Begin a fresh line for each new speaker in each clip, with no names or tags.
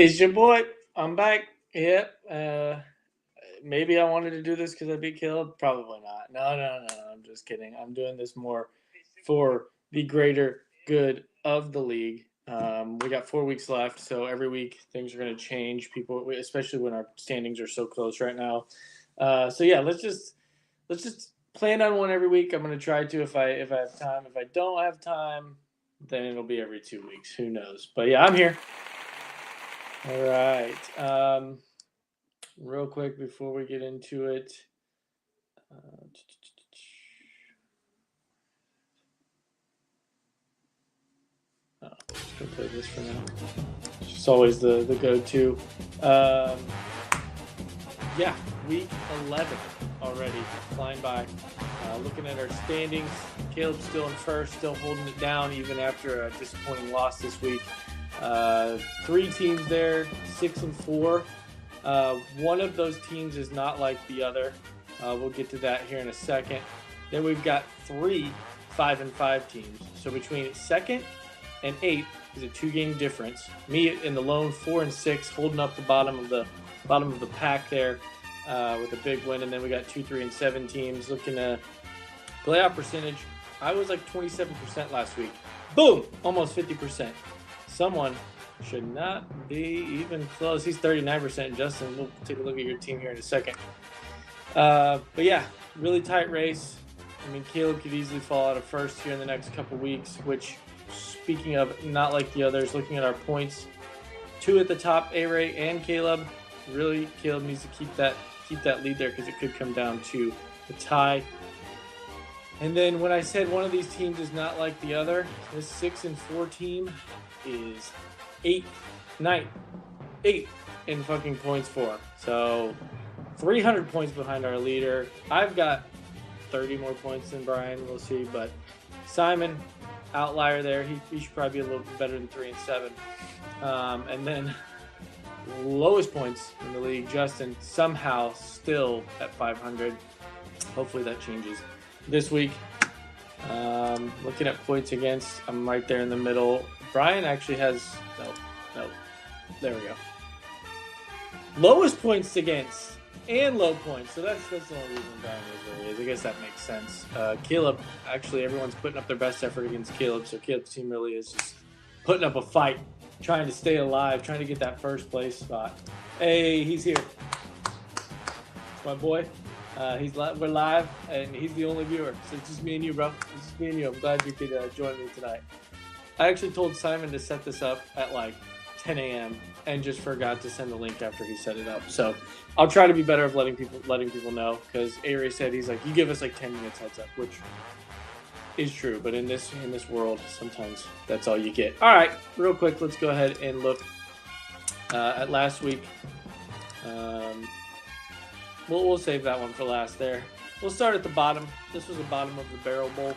It's your boy. I'm back. Yep. Maybe I wanted to do this because I beat Caleb. Probably not. No. I'm just kidding. I'm doing this more for the greater good of the league. We got 4 weeks left, so every week things are going to change. People, especially when our standings are so close right now. So yeah, let's just plan on one every week. I'm going to try to if I have time. If I don't have time, then it'll be every 2 weeks. Who knows? But yeah, I'm here. All right. Real quick before we get into it. Just gonna play this for now. It's always the go-to. Yeah, week 11 already, flying by. Looking at our standings, Caleb's still in first, still holding it down even after a disappointing loss this week. 3 teams there, 6 and 4. One of those teams is not like the other. We'll get to that here in a second. Then we've got 3 5 and 5 teams. So between second and 8th is a 2-game difference. Me in the lone 4 and 6, holding up the bottom of the pack there with a big win. And then we got 2, 3, and 7 teams. Looking at playoff percentage, I was like 27% last week. Boom, almost 50%. Someone should not be even close. He's 39%. Justin, we'll take a look at your team here in a second. But yeah, really tight race. I mean, Caleb could easily fall out of first here in the next couple weeks, which, speaking of not like the others, looking at our points, 2 at the top, A-Ray and Caleb. Really, Caleb needs to keep that lead there because it could come down to a tie. And then when I said one of these teams is not like the other, this 6 and 4 team is 8th in fucking points for. So 300 points behind our leader. I've got 30 more points than Brian. We'll see. But Simon, outlier there. He should probably be a little bit better than 3 and 7. And then lowest points in the league, Justin, somehow still at 500. Hopefully that changes this week. Looking at points against, I'm right there in the middle. Brian actually has no. There we go. Lowest points against and low points. So that's the only reason Brian is where he is. I guess that makes sense. Caleb, actually everyone's putting up their best effort against Caleb. So Caleb's team really is just putting up a fight, trying to stay alive, trying to get that first place spot. Hey, he's here. My boy. We're live, and he's the only viewer. So it's just me and you, bro. It's just me and you. I'm glad you could join me tonight. I actually told Simon to set this up at like 10 a.m. and just forgot to send the link after he set it up. So I'll try to be better of letting people know, because A-Ray said he's like, you give us like 10 minutes heads up, which is true. But in this world, sometimes that's all you get. All right, real quick, let's go ahead and look at last week. We'll save that one for last there. We'll start at the bottom. This was the bottom of the barrel bowl.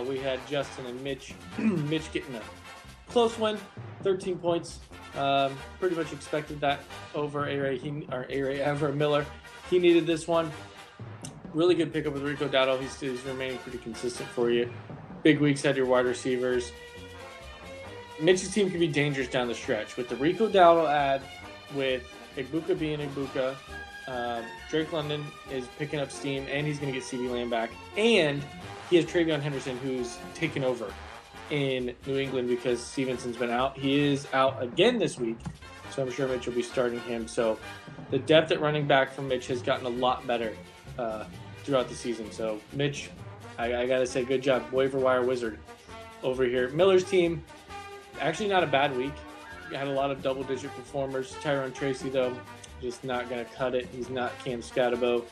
We had Justin and Mitch. Mitch getting a close win, 13 points. Pretty much expected that over over Miller. He needed this one. Really good pickup with Rico Dowdle. He's remaining pretty consistent for you. Big weeks had your wide receivers. Mitch's team can be dangerous down the stretch. With the Rico Dowdle ad, with Igbuka being Igbuka, Drake London is picking up steam, and he's going to get CeeDee Lamb back. And he has TreVeyon Henderson, who's taken over in New England because Stevenson's been out. He is out again this week, so I'm sure Mitch will be starting him. So the depth at running back for Mitch has gotten a lot better throughout the season. So Mitch, I got to say, good job. Waiver wire wizard over here. Miller's team, actually not a bad week. Had a lot of double-digit performers. Tyrone Tracy, though, just not going to cut it. He's not Cam Scatabo.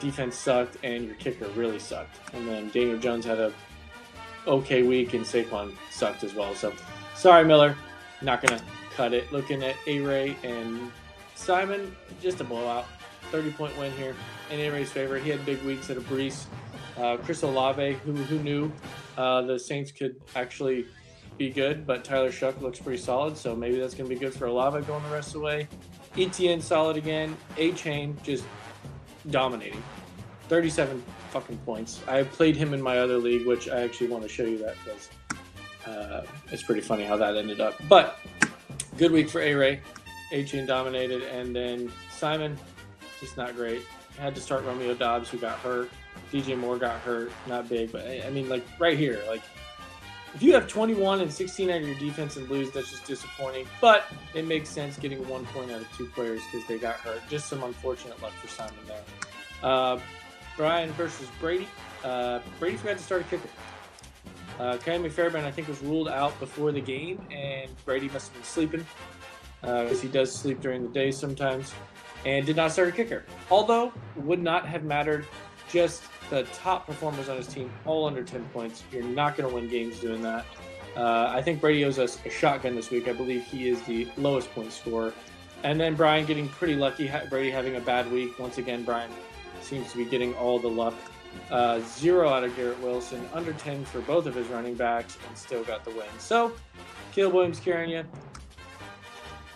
Defense sucked, and your kicker really sucked. And then Daniel Jones had a okay week, and Saquon sucked as well. So, sorry, Miller. Not going to cut it. Looking at A-Ray and Simon, just a blowout. 30-point win here in A-Ray's favor. He had big weeks at a Brees. Chris Olave, who knew the Saints could actually be good, but Tyler Shuck looks pretty solid, so maybe that's going to be good for Olave going the rest of the way. ETN solid again. A-Chain just dominating. 37 fucking points. I played him in my other league, which I actually want to show you that because it's pretty funny how that ended up. But Good week for A-Ray. A-Chain dominated, and then Simon, just not great. Had to start Romeo Dobbs, who got hurt. DJ Moore got hurt, not big, but I mean, like right here, like if you have 21 and 16 out of your defense and lose, that's just disappointing. But it makes sense getting 1 point out of 2 players because they got hurt. Just some unfortunate luck for Simon there. Brian versus Brady. Brady forgot to start a kicker. Cam Fairbairn, I think, was ruled out before the game, and Brady must have been sleeping because he does sleep during the day sometimes, and did not start a kicker. Although, would not have mattered. Just the top performers on his team, all under 10 points. You're not going to win games doing that. I think Brady owes us a shotgun this week. I believe he is the lowest point scorer. And then Brian getting pretty lucky. Brady having a bad week. Once again, Brian seems to be getting all the luck. 0 out of Garrett Wilson, under 10 for both of his running backs, and still got the win. So, Caleb Williams carrying you.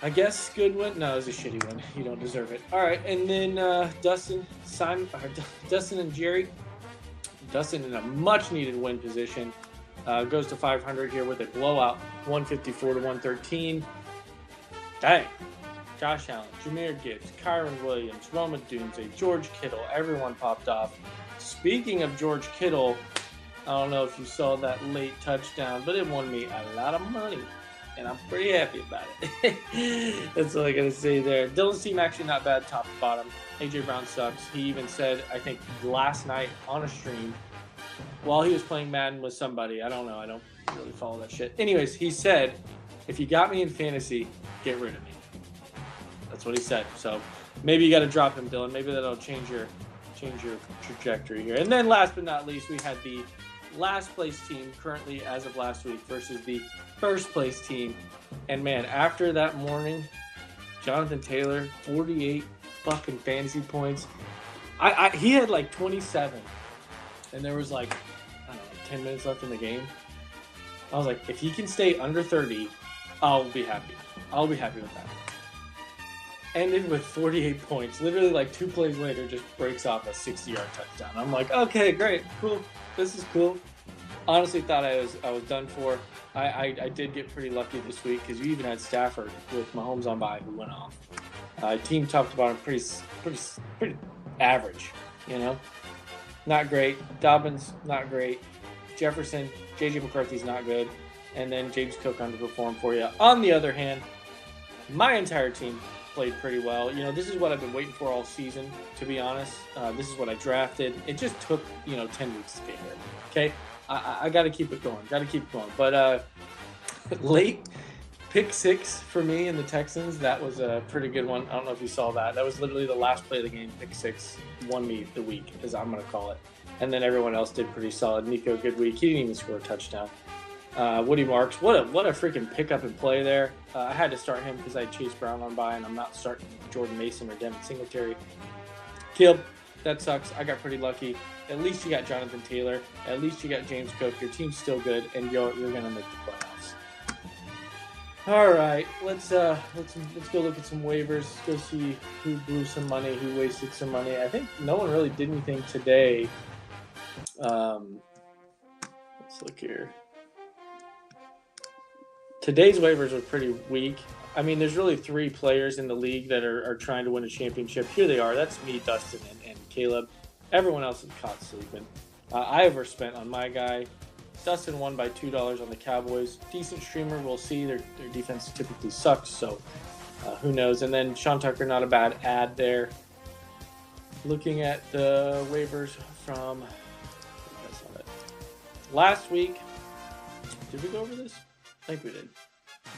I guess good win. No, it was a shitty win. You don't deserve it. All right, and then Dustin and Jerry. Dustin in a much-needed win position. Goes to 500 here with a blowout, 154 to 113. Dang. Josh Allen, Jahmyr Gibbs, Kyron Williams, Roma Dunze, George Kittle. Everyone popped off. Speaking of George Kittle, I don't know if you saw that late touchdown, but it won me a lot of money, and I'm pretty happy about it. That's all I got to say there. Dylan's team actually not bad top to bottom. A.J. Brown sucks. He even said, I think, last night on a stream, while he was playing Madden with somebody, I don't know, I don't really follow that shit. Anyways, he said, if you got me in fantasy, get rid of me. That's what he said. So maybe you got to drop him, Dylan. Maybe that'll change your trajectory here. And then last but not least, we had the last place team currently as of last week versus the first place team. And man, after that morning, Jonathan Taylor, 48 fucking fantasy points. He had like 27, and there was like, I don't know, 10 minutes left in the game. I was like, if he can stay under 30, I'll be happy. I'll be happy with that. Ended with 48 points. Literally like 2 plays later, just breaks off a 60-yard touchdown. I'm like, okay, great, cool. This is cool. Honestly, thought I was done for. I did get pretty lucky this week because you even had Stafford with Mahomes on bye who went off. Team top to bottom, pretty average, you know. Not great. Dobbins, not great. Jefferson, J.J. McCarthy's not good. And then James Cook underperformed for you. On the other hand, my entire team played pretty well. You know, this is what I've been waiting for all season, to be honest. This is what I drafted. It just took, 10 weeks to get here. Okay? I got to keep it going. But late pick 6 for me and the Texans, that was a pretty good one. I don't know if you saw that. That was literally the last play of the game. Pick 6 won me the week, as I'm going to call it. And then everyone else did pretty solid. Nico, good week. He didn't even score a touchdown. Woody Marks, what a freaking pickup and play there. I had to start him because I had Chase Brown on by, and I'm not starting Jordan Mason or Devin Singletary. Caleb, that sucks. I got pretty lucky. At least you got Jonathan Taylor. At least you got James Cook. Your team's still good, and you're going to make the playoffs. All right, let's go look at some waivers. Let's go see who blew some money, who wasted some money. I think no one really did anything today. Let's look here. Today's waivers are pretty weak. I mean, there's really 3 players in the league that are trying to win a championship. Here they are. That's me, Dustin, and Caleb. Everyone else is caught sleeping. I overspent on my guy. Dustin won by $2 on the Cowboys. Decent streamer. We'll see. Their defense typically sucks, so who knows. And then Sean Tucker, not a bad ad there. Looking at the waivers from that's not it. Last week. Did we go over this? I think we did.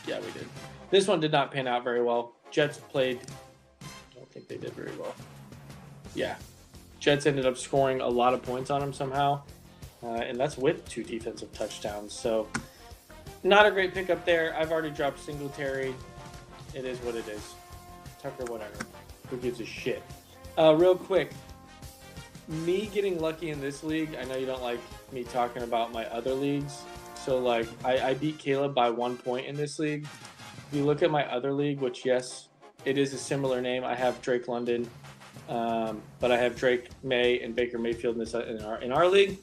Yeah, we did. This one did not pan out very well. Jets played. I don't think they did very well. Yeah. Jets ended up scoring a lot of points on them somehow. And that's with 2 defensive touchdowns. So, not a great pickup there. I've already dropped Singletary. It is what it is. Tucker, whatever. Who gives a shit? Real quick. Me getting lucky in this league, I know you don't like me talking about my other leagues. So, like, I beat Caleb by 1 point in this league. If you look at my other league, which, yes, it is a similar name. I have Drake London, but I have Drake May and Baker Mayfield in our league.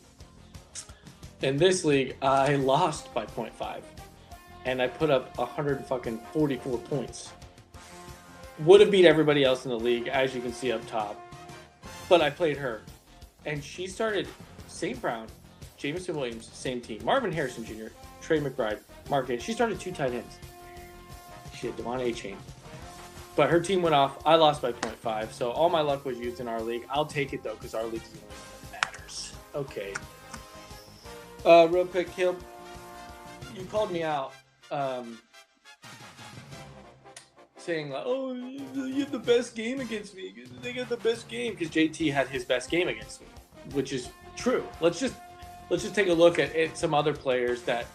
In this league, I lost by 0.5. and I put up 144 points. Would have beat everybody else in the league, as you can see up top. But I played her. And she started St. Brown, Jameson Williams, same team. Marvin Harrison Jr., Trey McBride, Mark Gaines. She started 2 tight ends. She had Devon Achane. But her team went off. I lost by 0.5. So all my luck was used in our league. I'll take it, though, because our league is the only one that matters. Okay. Real quick, Caleb, you called me out saying, like, oh, you had the best game against me. They got the best game because JT had his best game against me, which is true. Let's just take a look at some other players that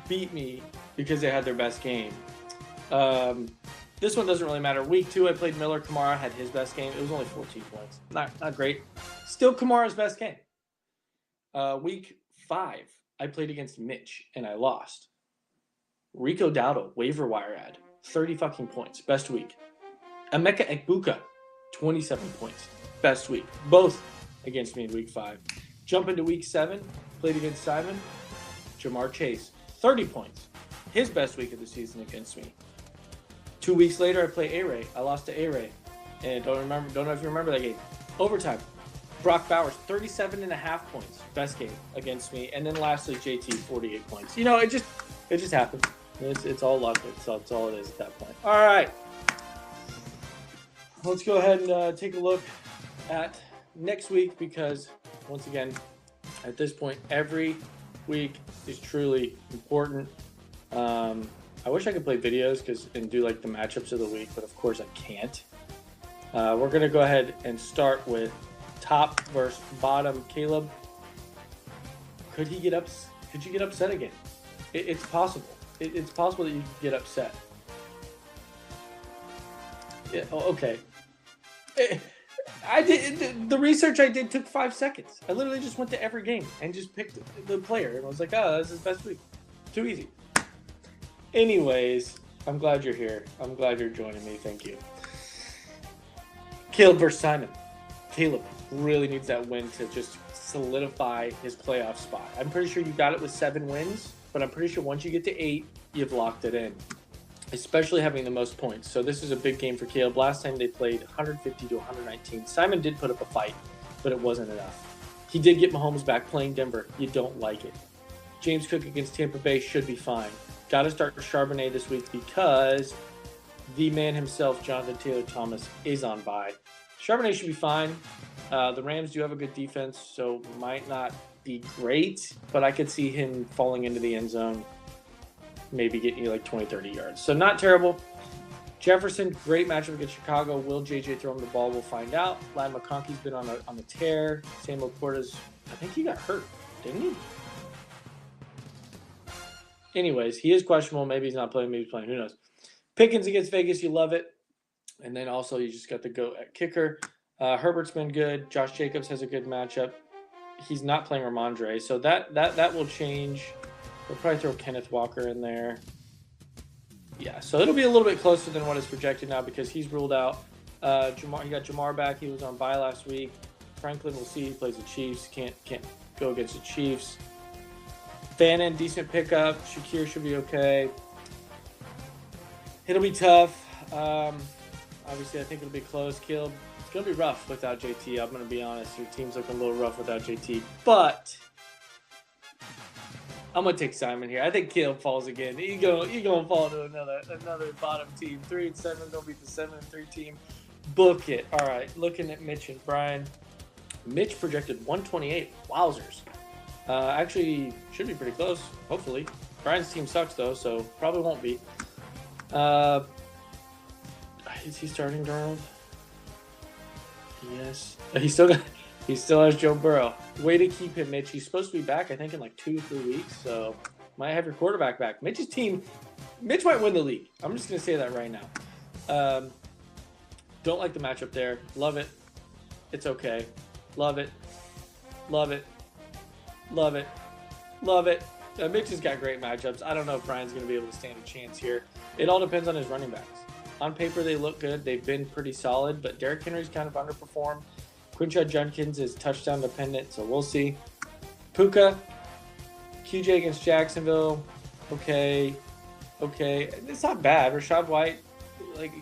beat me because they had their best game. This one doesn't really matter. Week 2, I played Miller. Kamara had his best game. It was only 14 points. Not great. Still Kamara's best game. Week 5, I played against Mitch, and I lost. Rico Dowdle, waiver wire ad, 30 fucking points. Best week. Emeka Egbuka, 27 points. Best week. Both against me in week 5. Jump into week 7, played against Simon. Jamar Chase, 30 points. His best week of the season against me. 2 weeks later, I play A-Ray. I lost to A-Ray. And don't know if you remember that game. Overtime. Brock Bowers, 37.5 points. Best game against me. And then lastly, JT, 48 points. You know, it just happened. It's all luck. It's all it is at that point. All right. Let's go ahead and take a look at next week because, once again, at this point, every week is truly important. I wish I could play videos and do like the matchups of the week, but of course I can't. We're going to go ahead and start with top versus bottom. Caleb, could you get upset again? It's possible. It's possible that you could get upset. Yeah, okay. I did the research I did took 5 seconds. I literally just went to every game and just picked the player, and I was like, oh, this is best week. Too easy. Anyways, I'm glad you're here. I'm glad you're joining me. Thank you. Caleb versus Simon. Caleb really needs that win to just solidify his playoff spot. I'm pretty sure you got it with 7 wins, but I'm pretty sure once you get to 8, you've locked it in, especially having the most points. So this is a big game for Caleb. Last time they played 150 to 119. Simon did put up a fight, but it wasn't enough. He did get Mahomes back playing Denver. You don't like it. James Cook against Tampa Bay should be fine. Got to start Charbonnet this week because the man himself, Jonathan Taylor-Thomas, is on bye. Charbonnet should be fine. The Rams do have a good defense, so might not be great, but I could see him falling into the end zone, maybe getting you like 20, 30 yards. So not terrible. Jefferson, great matchup against Chicago. Will JJ throw him the ball? We'll find out. Ladd McConkey's been on the tear. Samuel Portas, I think he got hurt, didn't he? Anyways, he is questionable. Maybe he's not playing. Maybe he's playing. Who knows? Pickens against Vegas, you love it. And then also you just got to go at kicker. Herbert's been good. Josh Jacobs has a good matchup. He's not playing Ramondre, so that will change. We'll probably throw Kenneth Walker in there. Yeah, so it'll be a little bit closer than what is projected now because he's ruled out. He got Jamar back. He was on bye last week. Franklin, we'll see. He plays the Chiefs. Can't go against the Chiefs. Fannin, decent pickup. Shakir should be okay. It'll be tough. Obviously, I think it'll be close. Caleb, it's going to be rough without JT. I'm going to be honest. Your team's looking a little rough without JT. But I'm going to take Simon here. I think Caleb falls again. You're going to fall to another bottom team. 3-7. Don't beat the 7-3 team. Book it. All right. Looking at Mitch and Brian. Mitch projected 128. Wowzers. Actually, should be pretty close, hopefully. Brian's team sucks, though, so probably won't be. Is he starting Darnold? Yes. He still has Joe Burrow. Way to keep him, Mitch. He's supposed to be back, I think, in like 2 or 3 weeks, so might have your quarterback back. Mitch might win the league. I'm just going to say that right now. Don't like the matchup there. Love it. It's okay. Love it. Love it. Love it. Love it. Mitch has got great matchups. I don't know if Brian's going to be able to stand a chance here. It all depends on his running backs. On paper, they look good. They've been pretty solid, but Derrick Henry's kind of underperformed. Quinshad Judkins is touchdown dependent, so we'll see. Puka, QJ against Jacksonville. Okay. okay. It's not bad. Rachaad White, like,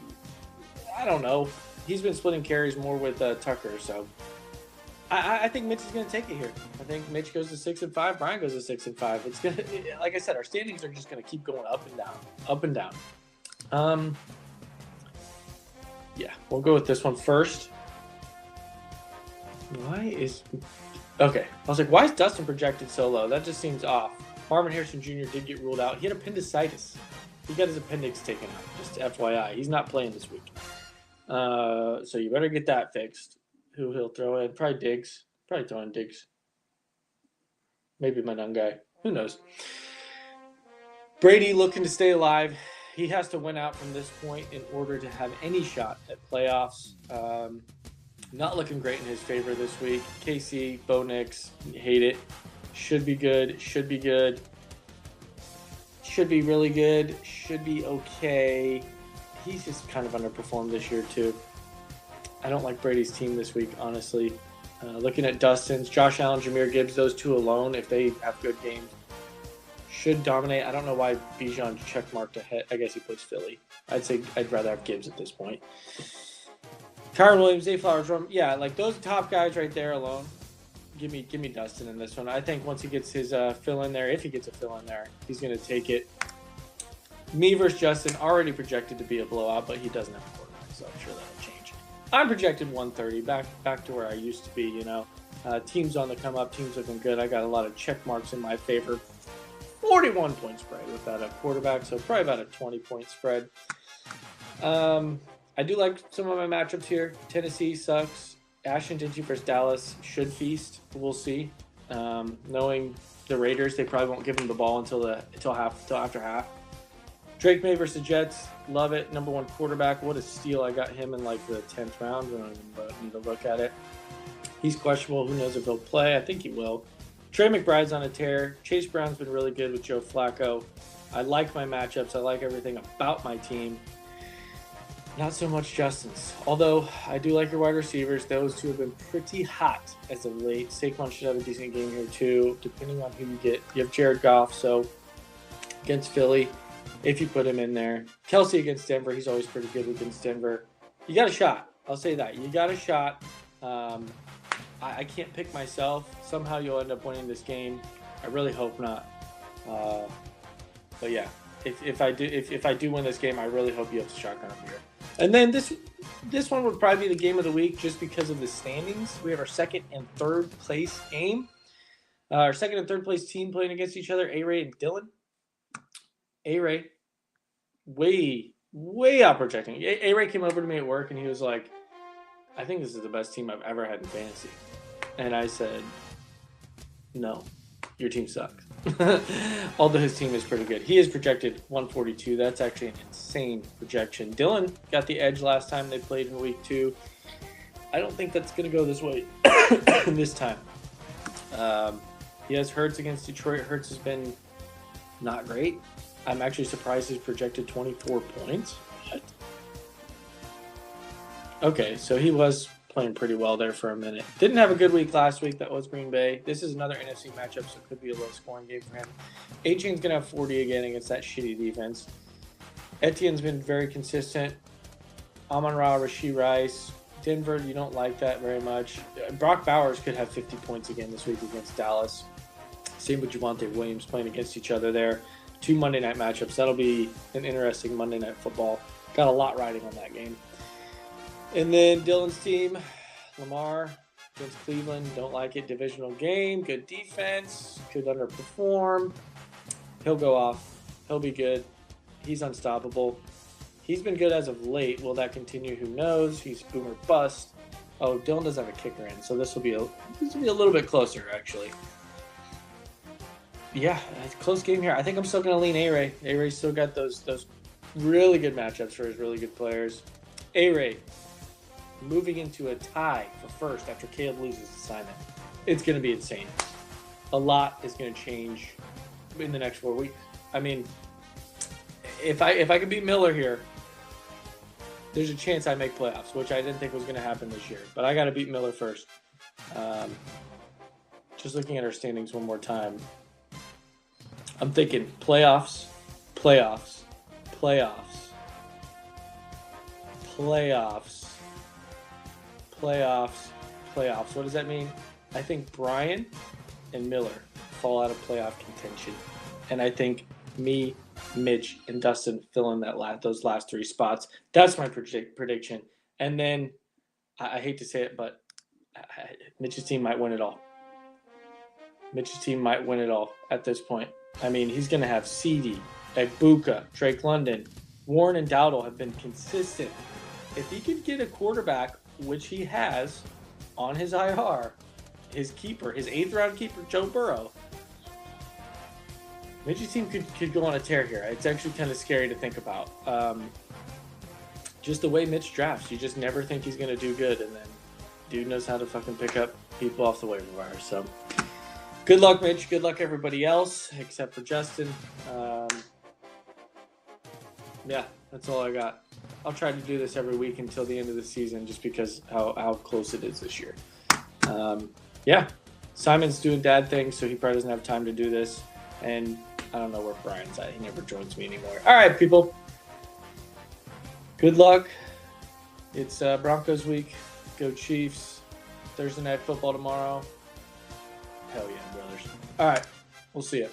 I don't know. He's been splitting carries more with Tucker, so I think Mitch is going to take it here. I think Mitch goes to 6-5. Brian goes to 6-5. It's gonna, like I said, our standings are just going to keep going up and down, up and down. Yeah, we'll go with this one first. Okay? I was like, why is Dustin projected so low? That just seems off. Marvin Harrison Jr. did get ruled out. He had appendicitis. He got his appendix taken out. Just FYI, he's not playing this week. So you better get that fixed. Who he'll throw in? Probably Diggs. Probably throwing Diggs. Maybe my young guy. Who knows? Brady looking to stay alive. He has to win out from this point in order to have any shot at playoffs. Not looking great in his favor this week. KC, Bo Nix, hate it. Should be good. Should be good. Should be really good. Should be okay. He's just kind of underperformed this year too. I don't like Brady's team this week, honestly. Looking at Dustin's, Josh Allen, Jahmyr Gibbs, those two alone, if they have good games, should dominate. I don't know why Bijan checkmarked ahead. I guess he puts Philly. I'd say I'd rather have Gibbs at this point. Kyren Williams, Zay Flowers, yeah, like those top guys right there alone. Give me Dustin in this one. I think once he gets his fill in there, if he gets a fill in there, he's going to take it. Me versus Justin, already projected to be a blowout, but he doesn't have a quarterback, so I'm sure that'll change. I'm projected 130, back to where I used to be, you know. Teams on the come up, teams looking good. I got a lot of check marks in my favor. 41-point spread without a quarterback, so probably about a 20-point spread. I do like some of my matchups here. Tennessee sucks. Ashton Digi versus Dallas should feast. We'll see. Knowing the Raiders, they probably won't give them the ball until after half. Drake May versus Jets. Love it. Number one quarterback. What a steal. I got him in like the 10th round. I don't even need to look at it. He's questionable. Who knows if he'll play? I think he will. Trey McBride's on a tear. Chase Brown's been really good with Joe Flacco. I like my matchups. I like everything about my team. Not so much Justin's. Although I do like your wide receivers. Those two have been pretty hot as of late. Saquon should have a decent game here too, depending on who you get. You have Jared Goff, so against Philly, if you put him in there. Kelsey against Denver. He's always pretty good against Denver. You got a shot. I'll say that. You got a shot. I can't pick myself. Somehow you'll end up winning this game. I really hope not. But yeah, if I do win this game, I really hope you have the shotgun up here. And then this one would probably be the game of the week just because of the standings. We have our second and third place game. Our second and third place team playing against each other, A-Ray and Dylan. A-Ray, way out projecting. A-Ray came over to me at work and he was like, I think this is the best team I've ever had in fantasy. And I said, no, your team sucks. Although his team is pretty good. He is projected 142. That's actually an insane projection. Dylan got the edge last time they played in week 2. I don't think that's going to go this way this time. He has Hurts against Detroit. Hurts has been not great. I'm actually surprised he's projected 24 points. What? Okay, so he was playing pretty well there for a minute. Didn't have a good week last week. That was Green Bay. This is another NFC matchup, so it could be a low-scoring game for him. A-Chain's going to have 40 again against that shitty defense. Etienne's been very consistent. Amon-Ra, Rashee Rice. Denver, you don't like that very much. Brock Bowers could have 50 points again this week against Dallas. Same with Javonte Williams playing against each other there. 2 Monday night matchups. That'll be an interesting Monday night football. Got a lot riding on that game. And then Dylan's team, Lamar against Cleveland. Don't like it. Divisional game. Good defense. Could underperform. He'll go off. He'll be good. He's unstoppable. He's been good as of late. Will that continue? Who knows? He's boomer bust. Oh, Dylan does have a kicker in, so this will be a little bit closer, actually. Yeah, it's a close game here. I think I'm still going to lean A-Ray. A-Ray's still got those really good matchups for his really good players. A-Ray moving into a tie for first after Caleb loses assignment. It's going to be insane. A lot is going to change in the next 4 weeks. I mean, if I can beat Miller here, there's a chance I make playoffs, which I didn't think was going to happen this year. But I got to beat Miller first. Just looking at our standings one more time. I'm thinking playoffs, Playoffs. What does that mean? I think Brian and Miller fall out of playoff contention. And I think me, Mitch, and Dustin fill in those last 3 spots. That's my prediction. And then, I hate to say it, but Mitch's team might win it all. Mitch's team might win it all at this point. I mean, he's going to have CD, Egbuka, Drake London. Warren and Dowdle have been consistent. If he could get a quarterback, which he has on his IR, his keeper, his 8th-round keeper, Joe Burrow, Mitch's team could go on a tear here. It's actually kind of scary to think about. Just the way Mitch drafts, you just never think he's going to do good, and then dude knows how to fucking pick up people off the waiver wire. So good luck, Mitch. Good luck, everybody else, except for Justin. Yeah, that's all I got. I'll try to do this every week until the end of the season just because how close it is this year. Yeah, Simon's doing dad things, so he probably doesn't have time to do this. And I don't know where Brian's at. He never joins me anymore. All right, people. Good luck. It's Broncos week. Go Chiefs. Thursday night football tomorrow. Hell yeah, brothers. All right, we'll see you.